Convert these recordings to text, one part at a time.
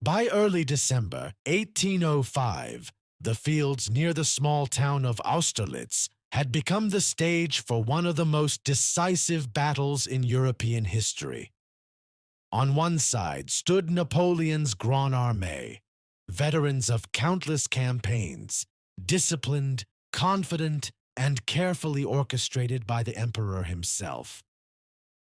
By early December 1805, the fields near the small town of Austerlitz had become the stage for one of the most decisive battles in European history. On one side stood Napoleon's Grande Armée, veterans of countless campaigns, disciplined, confident, and carefully orchestrated by the emperor himself.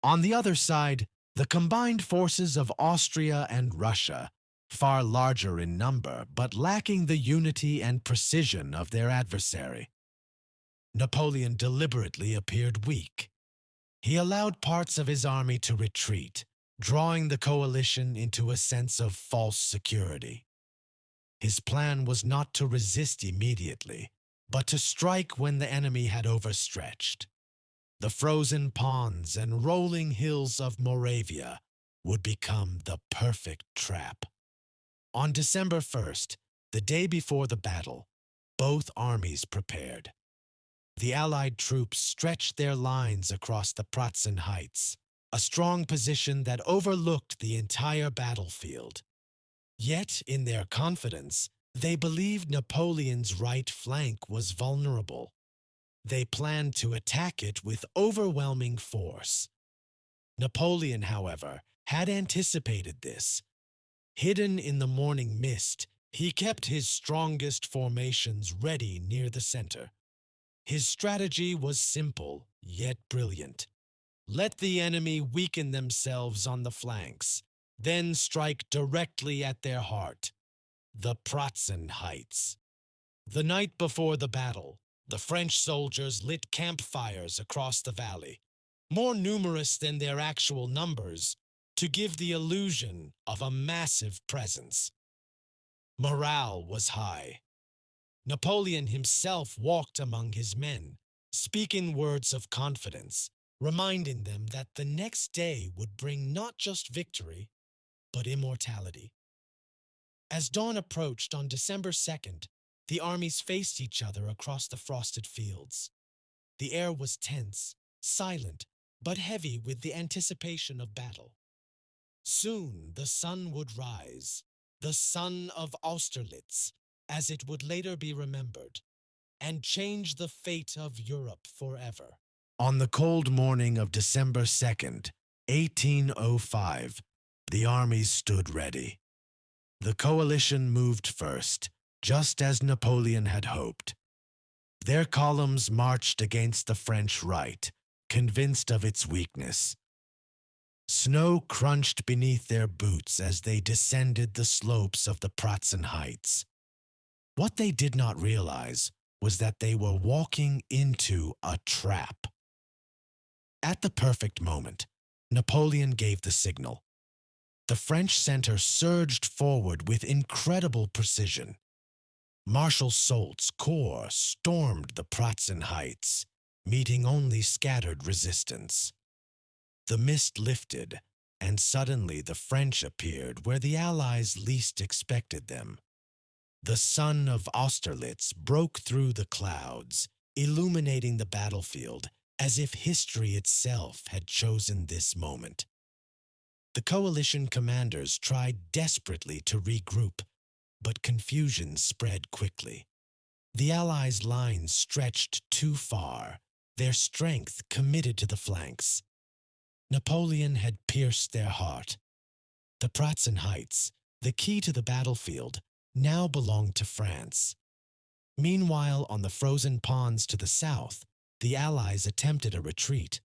On the other side, the combined forces of Austria and Russia, far larger in number but lacking the unity and precision of their adversary. Napoleon deliberately appeared weak. He allowed parts of his army to retreat, drawing the coalition into a sense of false security. His plan was not to resist immediately, but to strike when the enemy had overstretched. The frozen ponds and rolling hills of Moravia would become the perfect trap. On December 1st, the day before the battle, both armies prepared. The Allied troops stretched their lines across the Pratzen Heights, a strong position that overlooked the entire battlefield. Yet, in their confidence, they believed Napoleon's right flank was vulnerable. They planned to attack it with overwhelming force. Napoleon, however, had anticipated this. Hidden in the morning mist, he kept his strongest formations ready near the center. His strategy was simple, yet brilliant. Let the enemy weaken themselves on the flanks, then strike directly at their heart, the Pratzen Heights. The night before the battle, the French soldiers lit campfires across the valley, more numerous than their actual numbers, to give the illusion of a massive presence. Morale was high. Napoleon himself walked among his men, speaking words of confidence, reminding them that the next day would bring not just victory, but immortality. As dawn approached on December 2nd, the armies faced each other across the frosted fields. The air was tense, silent, but heavy with the anticipation of battle. Soon the sun would rise, the sun of Austerlitz, as it would later be remembered, and change the fate of Europe forever. On the cold morning of December 2nd, 1805, the armies stood ready. The coalition moved first, just as Napoleon had hoped. Their columns marched against the French right, convinced of its weakness. Snow crunched beneath their boots as they descended the slopes of the Pratzen Heights. What they did not realize was that they were walking into a trap. At the perfect moment, Napoleon gave the signal. The French center surged forward with incredible precision. Marshal Soult's corps stormed the Pratzen Heights, meeting only scattered resistance. The mist lifted, and suddenly the French appeared where the Allies least expected them. The sun of Austerlitz broke through the clouds, illuminating the battlefield as if history itself had chosen this moment. The coalition commanders tried desperately to regroup, but confusion spread quickly. The Allies' lines stretched too far, their strength committed to the flanks. Napoleon had pierced their heart. The Pratzen Heights, the key to the battlefield, now belonged to France. Meanwhile, on the frozen ponds to the south, the Allies attempted a retreat.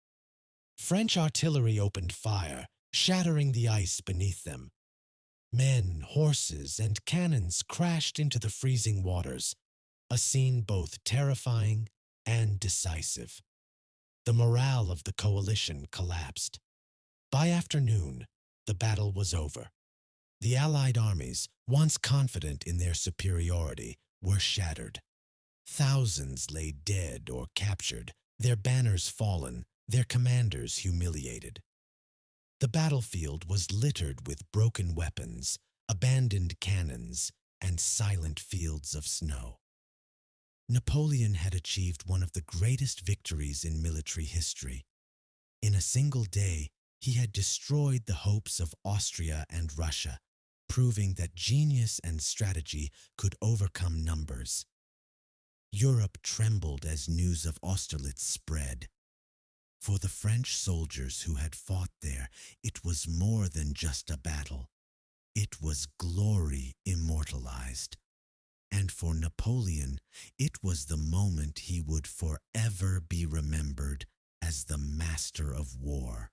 French artillery opened fire, shattering the ice beneath them. Men, horses, and cannons crashed into the freezing waters, a scene both terrifying and decisive. The morale of the coalition collapsed. By afternoon, the battle was over. The Allied armies, once confident in their superiority, were shattered. Thousands lay dead or captured, their banners fallen, their commanders humiliated. The battlefield was littered with broken weapons, abandoned cannons, and silent fields of snow. Napoleon had achieved one of the greatest victories in military history. In a single day, he had destroyed the hopes of Austria and Russia, proving that genius and strategy could overcome numbers. Europe trembled as news of Austerlitz spread. For the French soldiers who had fought there, it was more than just a battle. It was glory immortalized. And for Napoleon, it was the moment he would forever be remembered as the master of war.